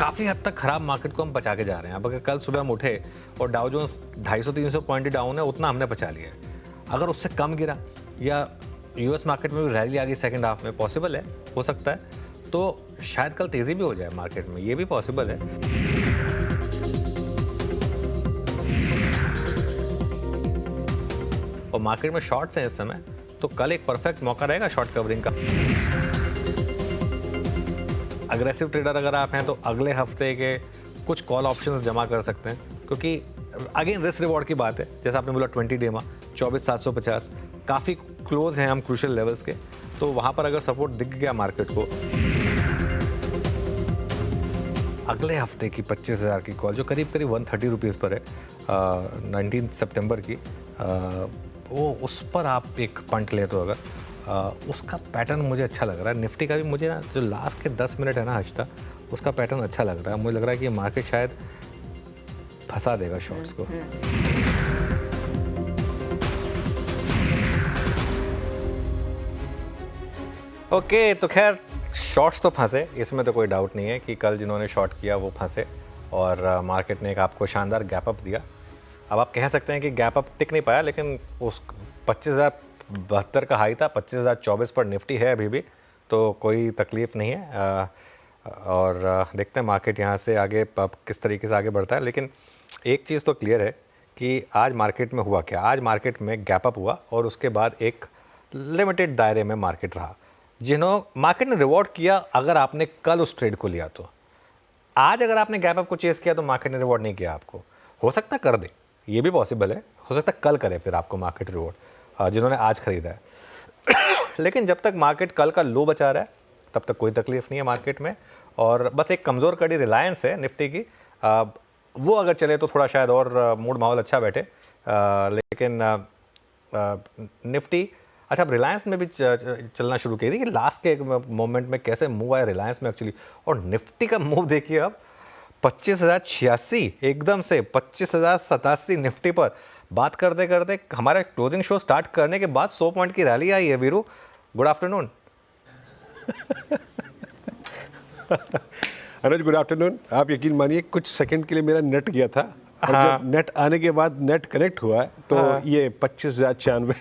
काफ़ी हद तक ख़राब मार्केट को हम बचा के जा रहे हैं। अब अगर कल सुबह हम उठे और डाउ जोन्स 250-300 पॉइंट डाउन है, उतना हमने बचा लिया है। अगर उससे कम गिरा या यूएस मार्केट में भी रैली आ गई सेकंड हाफ में, पॉसिबल है, हो सकता है, तो शायद कल तेज़ी भी हो जाए मार्केट में, ये भी पॉसिबल है। और मार्केट में शॉर्ट्स हैं इस समय, तो कल एक परफेक्ट मौका रहेगा शॉर्ट कवरिंग का। अग्रेसिव ट्रेडर अगर आप हैं तो अगले हफ्ते के कुछ कॉल ऑप्शंस जमा कर सकते हैं, क्योंकि अगेन रिस्क रिवॉर्ड की बात है। जैसा आपने बोला 20 डे में 24,750 काफ़ी क्लोज हैं हम क्रूशियल लेवल्स के, तो वहाँ पर अगर सपोर्ट दिख गया मार्केट को, अगले हफ्ते की 25,000 की कॉल जो करीब करीब 130 रुपीज़ पर है 19 सितंबर की, वो उस पर आप एक पॉइंट ले तो अगर उसका पैटर्न मुझे अच्छा लग रहा है। निफ्टी का भी मुझे ना जो लास्ट के 10 मिनट है ना हफ्ता, उसका पैटर्न अच्छा लग रहा है। मुझे लग रहा है कि ये मार्केट शायद फंसा देगा शॉर्ट्स को। ओके, तो खैर शॉर्ट्स तो फंसे, इसमें तो कोई डाउट नहीं है कि कल जिन्होंने शॉर्ट किया वो फंसे और मार्केट ने एक आपको शानदार गैप अप दिया। अब आप कह सकते हैं कि गैप अप टिक नहीं पाया, लेकिन उस 25,072 का हाई था, 25,024 पर निफ्टी है अभी भी, तो कोई तकलीफ़ नहीं है। और देखते हैं मार्केट यहाँ से आगे अब किस तरीके से आगे बढ़ता है। लेकिन एक चीज़ तो क्लियर है कि आज मार्केट में हुआ क्या। आज मार्केट में गैप अप हुआ और उसके बाद एक लिमिटेड दायरे में मार्केट रहा। मार्केट ने रिवॉर्ड किया अगर आपने कल उस ट्रेड को लिया, तो आज अगर आपने गैप अप को चेस किया तो मार्केट ने रिवॉर्ड नहीं किया आपको। हो सकता है कर दे, ये भी पॉसिबल है, हो सकता है कल करे फिर आपको मार्केट रिवॉर्ड जिन्होंने आज खरीदा है। लेकिन जब तक मार्केट कल का लो बचा रहा है तब तक कोई तकलीफ नहीं है मार्केट में। और बस एक कमज़ोर कड़ी रिलायंस है निफ्टी की, वो अगर चले तो थोड़ा शायद और मूड माहौल अच्छा बैठे। लेकिन निफ्टी अच्छा, अब रिलायंस में भी चलना शुरू की थी कि लास्ट के मोमेंट में कैसे मूव आया रिलायंस में एक्चुअली। और निफ्टी का मूव देखिए अब 25,086 एकदम से 25,087 निफ्टी पर। बात करते करते हमारे क्लोजिंग शो स्टार्ट करने के बाद 100 पॉइंट की रैली आई है। Veeru, good afternoon. Anuj, good afternoon. आप यकीन मानिए कुछ सेकंड के लिए मेरा नेट गया था, और जब नेट आने के बाद नेट कनेक्ट हुआ तो ये 25,096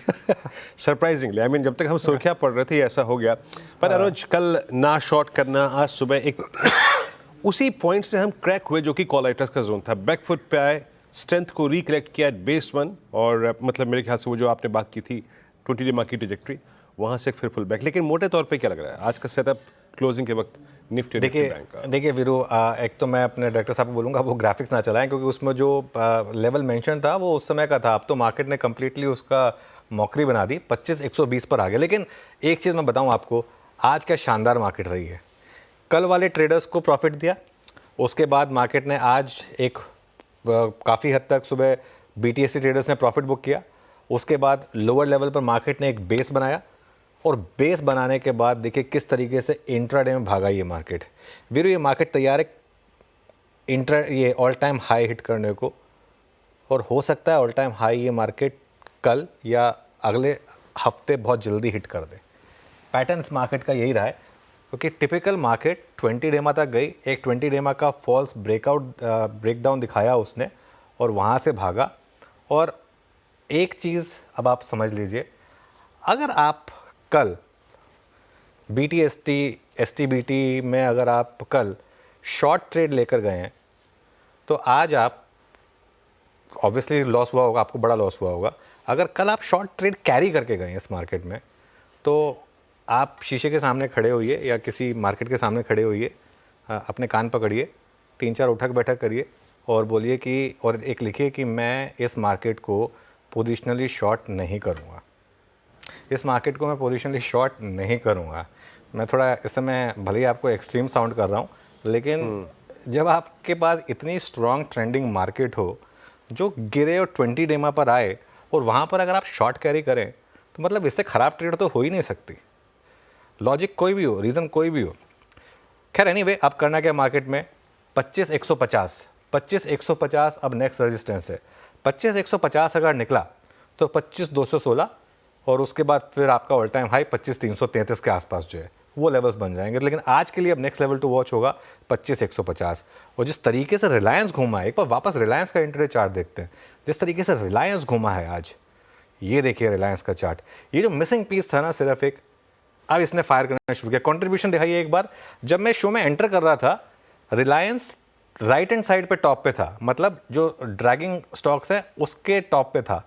सरप्राइजिंगली, आई मीन जब तक हम सुर्खियाँ पढ़ रहे थे ऐसा हो गया। पर अनुज, कल ना शॉर्ट करना, आज सुबह एक उसी पॉइंट से हम क्रैक हुए जो कि कॉल राइटर्स का जोन था। बैकफुट पे आए, स्ट्रेंथ को रिकलेक्ट किया बेस 1, और मतलब मेरे ख्याल से वो जो आपने बात की थी 20 डे मार्केट ट्रैजेक्टरी, वहाँ से फिर फुल बैक। लेकिन मोटे तौर पे क्या लग रहा है आज का सेटअप क्लोजिंग के वक्त निफ्टी? देखिए वीरू, एक तो मैं अपने डायरेक्टर साहब को बोलूँगा वो ग्राफिक्स ना चलाएं, क्योंकि उसमें जो लेवल मेंशन था वो उस समय का था। अब तो मार्केट ने कम्प्लीटली उसका मौकरी बना दी, 25,120 पर आ गया। लेकिन एक चीज़ मैं बताऊँ आपको, आज क्या शानदार मार्केट रही है। कल वाले ट्रेडर्स को प्रॉफिट दिया, उसके बाद मार्केट ने आज एक काफ़ी हद तक सुबह BTSC ट्रेडर्स ने प्रॉफिट बुक किया। उसके बाद लोअर लेवल पर मार्केट ने एक बेस बनाया, और बेस बनाने के बाद देखिए किस तरीके से इंट्राडे में भागा ये मार्केट। वीरू, ये मार्केट तैयार है ये ऑल टाइम हाई हिट करने को, और हो सकता है ऑल टाइम हाई ये मार्केट कल या अगले हफ्ते बहुत जल्दी हिट कर दे। पैटर्न मार्केट का यही रहा है, क्योंकि टिपिकल मार्केट 20 डेमा तक गई, एक 20 डेमा का फॉल्स ब्रेकडाउन दिखाया उसने, और वहाँ से भागा। और एक चीज़ अब आप समझ लीजिए, अगर आप कल BTST STBT में अगर आप कल शॉर्ट ट्रेड लेकर गए हैं तो आज आप ऑब्वियसली लॉस हुआ होगा, आपको बड़ा लॉस हुआ होगा। अगर कल आप शॉर्ट ट्रेड कैरी करके गए हैं इस मार्केट में, तो आप शीशे के सामने खड़े होइए या किसी मार्केट के सामने खड़े होइए, अपने कान पकड़िए, 3-4 उठक बैठक करिए और बोलिए कि, और एक लिखिए कि मैं इस मार्केट को पोजिशनली शॉर्ट नहीं करूँगा, इस मार्केट को मैं पोजिशनली शॉर्ट नहीं करूँगा। मैं थोड़ा इस समय भले ही आपको एक्सट्रीम साउंड कर रहा हूँ, लेकिन जब आपके पास इतनी स्ट्रॉन्ग ट्रेंडिंग मार्केट हो, जो गिरे और 20 डेमा पर आए, और वहाँ पर अगर आप शॉर्ट कैरी करें, तो मतलब इससे ख़राब ट्रेड तो हो ही नहीं सकती। लॉजिक कोई भी हो, रीज़न कोई भी हो। खैर एनीवे, अब करना क्या मार्केट में, 25,150 अब नेक्स्ट रेजिस्टेंस है। 25,150 अगर निकला तो 25,216, और उसके बाद फिर आपका ऑल टाइम हाई 25,333 के आसपास जो है वो लेवल्स बन जाएंगे। लेकिन आज के लिए अब नेक्स्ट लेवल टू वॉच होगा 25,150। और जिस तरीके से रिलायंस घूमा है, एक बार वापस रिलायंस का इंट्राडे चार्ट देखते हैं, जिस तरीके से रिलायंस घूमा है आज, ये देखिए रिलायंस का चार्ट, ये जो मिसिंग पीस था ना सिर्फ एक, अब इसने फायर करना शुरू किया। कंट्रीब्यूशन दिखाइए एक बार। जब मैं शो में एंटर कर रहा था, रिलायंस राइट हैंड साइड पे टॉप पे था, मतलब जो ड्रैगिंग स्टॉक्स है उसके टॉप पे था।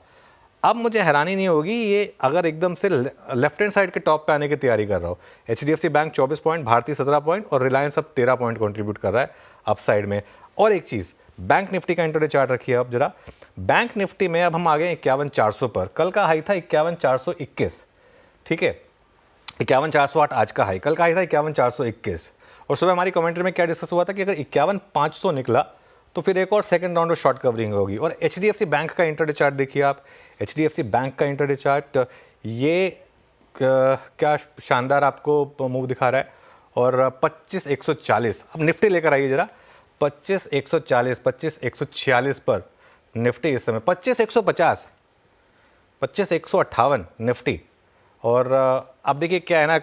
अब मुझे हैरानी नहीं होगी ये अगर एकदम से लेफ्ट हैंड साइड के टॉप पे आने की तैयारी कर रहा हो। HDFC bank 24 point, Bharti 17 point और रिलायंस अब 13 पॉइंट कंट्रीब्यूट कर रहा है अप साइड में। और एक चीज़, बैंक निफ्टी का इंट्राडे चार्ट रखिए अब जरा। बैंक निफ्टी में अब हम आ गए 51,400 पर। कल का हाई था 51,421, ठीक है, 51,408 आज का हाई, कल का हाई था 51,421। और सुबह हमारी कमेंट्री में क्या डिस्कस हुआ था कि अगर 51,500 निकला तो फिर एक और second round of short covering होगी। और HDFC बैंक का इंट्राडे चार्ट देखिए आप, HDFC बैंक का इंट्राडे चार्ट, ये क्या शानदार आपको मूव दिखा रहा है। और 25,140, अब निफ्टी लेकर आइए जरा, 25,140, 25,146 पर निफ्टी इस समय, 25,150, 25,158 निफ्टी। और अब देखिए क्या है ना,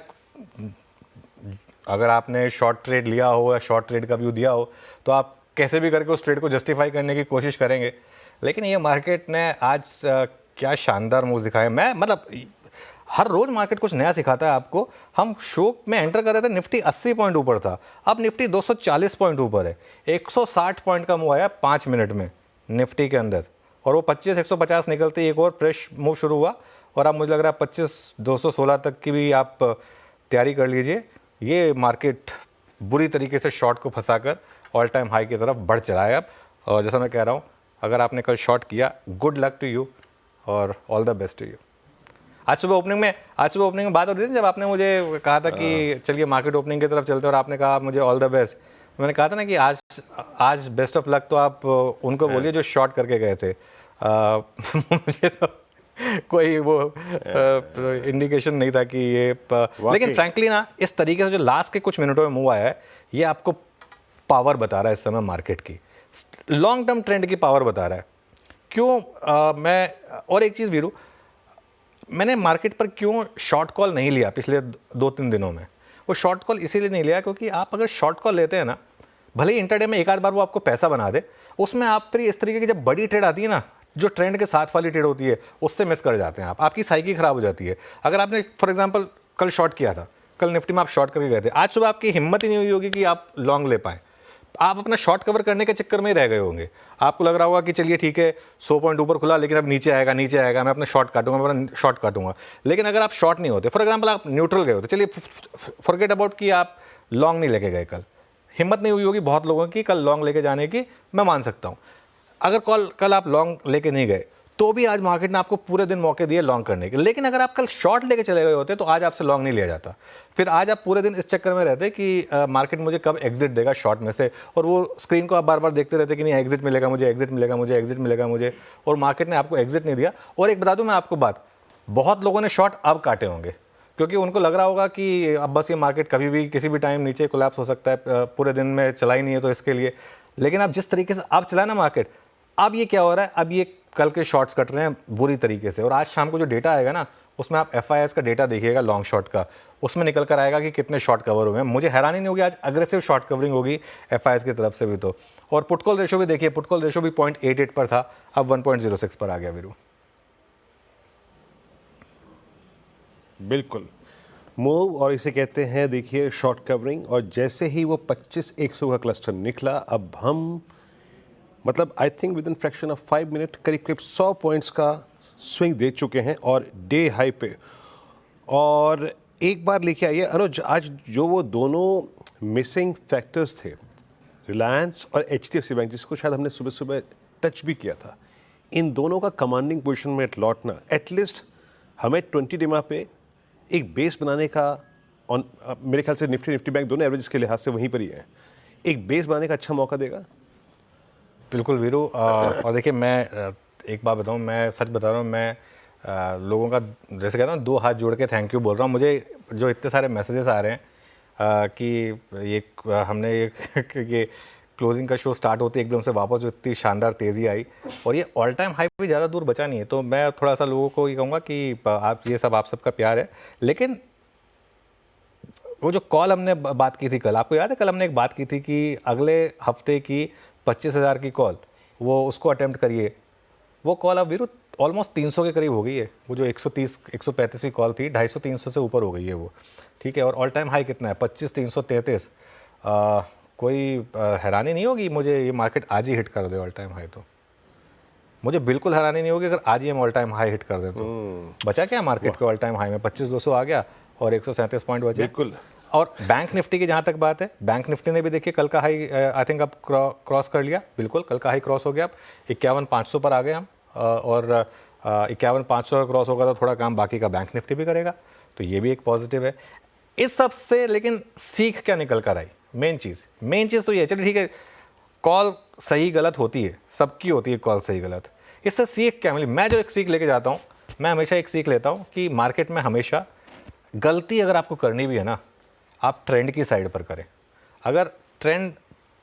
अगर आपने शॉर्ट ट्रेड लिया हो या शॉर्ट ट्रेड का व्यू दिया हो तो आप कैसे भी करके उस ट्रेड को जस्टिफाई करने की कोशिश करेंगे। लेकिन ये मार्केट ने आज क्या शानदार मूव्स दिखाए। मैं मतलब हर रोज़ मार्केट कुछ नया सिखाता है आपको। हम शो में एंटर कर रहे थे, निफ्टी 80 पॉइंट ऊपर था, अब निफ्टी 240 पॉइंट ऊपर है। 160 पॉइंट का मूव आया 5 मिनट में निफ्टी के अंदर। और वो 25,150 निकलते ही एक और फ्रेश मूव शुरू हुआ। और अब मुझे लग रहा है 25,216 तक की भी आप तैयारी कर लीजिए। ये मार्केट बुरी तरीके से शॉर्ट को फंसाकर ऑल टाइम हाई की तरफ बढ़ चला है अब। और जैसा मैं कह रहा हूँ, अगर आपने कल शॉर्ट किया, गुड लक टू यू और all the best to you. आज सुबह ओपनिंग में बात हो रही थी जब आपने मुझे कहा था कि चलिए मार्केट ओपनिंग की तरफ चलते हैं, और आपने कहा मुझे ऑल द बेस्ट। मैंने कहा था ना कि आज बेस्ट ऑफ लक तो आप उनको बोलिए जो शॉर्ट करके गए थे। मुझे तो कोई वो इंडिकेशन नहीं था कि ये लेकिन फ्रैंकली ना इस तरीके से जो लास्ट के कुछ मिनटों में मूव आया है, ये आपको पावर बता रहा है इस समय मार्केट की, लॉन्ग टर्म ट्रेंड की पावर बता रहा है। क्यों मैं और एक चीज़ वीरू, मैंने मार्केट पर क्यों शॉर्ट कॉल नहीं लिया पिछले 2-3 दिनों में। वो शॉर्ट कॉल इसीलिए नहीं लिया क्योंकि आप अगर शॉर्ट कॉल लेते हैं ना, भले ही इंटरडे में एक आध बार वो आपको पैसा बना दे, उसमें आप फिर इस तरीके की जब बड़ी ट्रेड आती है ना, जो ट्रेंड के साथ वाली ट्रेड होती है, उससे मिस कर जाते हैं आप, आपकी साइकी खराब हो जाती है। अगर आपने फॉर एग्जांपल कल शॉर्ट किया था, कल निफ्टी में आप शॉर्ट करके गए थे, आज सुबह आपकी हिम्मत ही नहीं हुई होगी कि आप लॉन्ग ले पाएँ। आप अपना शॉर्ट कवर करने के चक्कर में ही रह गए होंगे। आपको लग रहा होगा कि चलिए ठीक है 100 पॉइंट ऊपर खुला, लेकिन अब नीचे आएगा, मैं अपना शॉर्ट काटूंगा। लेकिन अगर आप शॉर्ट नहीं होते, फॉर एग्जांपल आप न्यूट्रल गए होते, चलिए फॉरगेट अबाउट कि आप लॉन्ग नहीं लेके गए, कल हिम्मत नहीं हुई होगी बहुत लोगों की कल लॉन्ग लेके जाने की, मैं मान सकता हूँ। अगर कल आप लॉन्ग लेके नहीं गए तो भी आज मार्केट ने आपको पूरे दिन मौके दिए लॉन्ग करने के। लेकिन अगर आप कल शॉर्ट लेके चले गए होते तो आज आपसे लॉन्ग नहीं लिया जाता। फिर आज आप पूरे दिन इस चक्कर में रहते कि मार्केट मुझे कब एग्जिट देगा शॉर्ट में से, और वो स्क्रीन को आप बार बार देखते रहते कि नहीं एग्जिट मिलेगा मुझे, और मार्केट ने आपको एग्जिट नहीं दिया। और एक बता दूं मैं आपको बात, बहुत लोगों ने शॉर्ट अब काटे होंगे क्योंकि उनको लग रहा होगा कि अब बस ये मार्केट कभी भी किसी भी टाइम नीचे कोलैप्स हो सकता है, पूरे दिन में चला ही नहीं है तो इसके लिए। लेकिन अब जिस तरीके से अब चला ना मार्केट, अब ये क्या हो रहा है, अब ये कल के शॉर्ट्स कट रहे हैं बुरी तरीके से। और आज शाम को जो डेटा आएगा ना, उसमें आप FIS का डेटा देखिएगा लॉन्ग शॉर्ट का, उसमें निकल कर आएगा कि कितने शॉर्ट कवर हुए हैं। मुझे हैरानी नहीं होगी आज अग्रेसिव शॉर्ट कवरिंग होगी FIS की तरफ से भी तो। और पुट कॉल रेशो भी देखिए, पुट कॉल रेशो भी 0.88 पर था, अब 1.06 पर आ गया वीरू। बिल्कुल मूव, और इसे कहते हैं देखिए शॉर्ट कवरिंग। और जैसे ही वो 25,100 का क्लस्टर निकला, अब हम मतलब I think with in fraction of 5 minute करीब 100 पॉइंट्स का स्विंग दे चुके हैं और डे हाई पे। और एक बार लेके आइए अनुज, आज जो वो दोनों मिसिंग फैक्टर्स थे, रिलायंस और HDFC बैंक, जिसको शायद हमने सुबह सुबह टच भी किया था, इन दोनों का कमांडिंग पोजीशन में लौटना एटलीस्ट हमें 20 डिमा पे एक बेस बनाने का, ऑन मेरे ख्याल से निफ्टी बैंक दोनों एवरेज के लिहाज से वहीं पर ही है, एक बेस बनाने का अच्छा मौका देगा। बिल्कुल वीरू। और देखिए मैं एक बात बताऊं, मैं सच बता रहा हूं, मैं लोगों का जैसे कहता हूं 2 हाथ जोड़ के थैंक यू बोल रहा हूं। मुझे जो इतने सारे मैसेजेस आ रहे हैं कि ये हमने ये क्लोजिंग का शो स्टार्ट होते एकदम से वापस जो इतनी शानदार तेज़ी आई, और ये ऑल टाइम हाई भी ज़्यादा दूर बचा नहीं है। तो मैं थोड़ा सा लोगों को ये कहूँगा कि आप ये सब आप सबका प्यार है, लेकिन वो जो कॉल हमने बात की थी कल, आपको याद है कल हमने एक बात की थी कि अगले हफ्ते की 25,000 की कॉल वो उसको अटेम्प्ट करिए। वो कॉल अब वीरू ऑलमोस्ट 300 के करीब हो गई है। वो जो 130 135 की कॉल थी 250 300 से ऊपर हो गई है वो, ठीक है। और ऑल टाइम हाई कितना है 25,333। कोई हैरानी नहीं होगी मुझे ये मार्केट आज ही हिट कर दे ऑल टाइम हाई, तो मुझे बिल्कुल हैरानी नहीं होगी अगर आज ही हम ऑल टाइम हाई हिट कर दें। तो बचा क्या मार्केट के ऑल टाइम हाई में 25,200 आ गया और 137 पॉइंट बचे। बिल्कुल। और बैंक निफ्टी की जहाँ तक बात है, बैंक निफ्टी ने भी देखिए कल का हाई आई थिंक अब क्रॉस कर लिया। बिल्कुल कल का हाई क्रॉस हो गया, अब 51,500 पर आ गए हम। और 51,500 क्रॉस होगा तो थोड़ा काम बाकी का बैंक निफ्टी भी करेगा, तो ये भी एक पॉजिटिव है इस सब से। लेकिन सीख क्या निकल कर आई, मेन चीज़ तो ये है, चलिए ठीक है कॉल सही गलत होती है, सबकी होती है कॉल सही गलत। इससे सीख क्या मिली, मैं जो एक सीख लेके जाता हूँ, मैं हमेशा एक सीख लेता हूँ कि मार्केट में हमेशा गलती अगर आपको करनी भी है ना, आप ट्रेंड की साइड पर करें। अगर ट्रेंड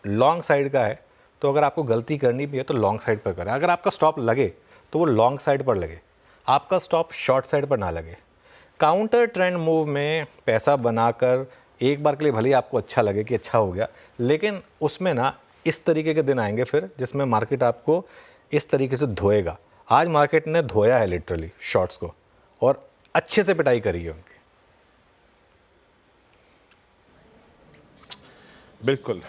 लॉन्ग साइड का है तो अगर आपको गलती करनी भी है तो लॉन्ग साइड पर करें। अगर आपका स्टॉप लगे तो वो लॉन्ग साइड पर लगे, आपका स्टॉप शॉर्ट साइड पर ना लगे। काउंटर ट्रेंड मूव में पैसा बनाकर एक बार के लिए भले ही आपको अच्छा लगे कि अच्छा हो गया, लेकिन उसमें ना इस तरीके के दिन आएंगे फिर जिसमें मार्केट आपको इस तरीके से धोएगा। आज मार्केट ने धोया है लिटरली शॉर्ट्स को, और अच्छे से पिटाई करी है उनकी। बिल्कुल।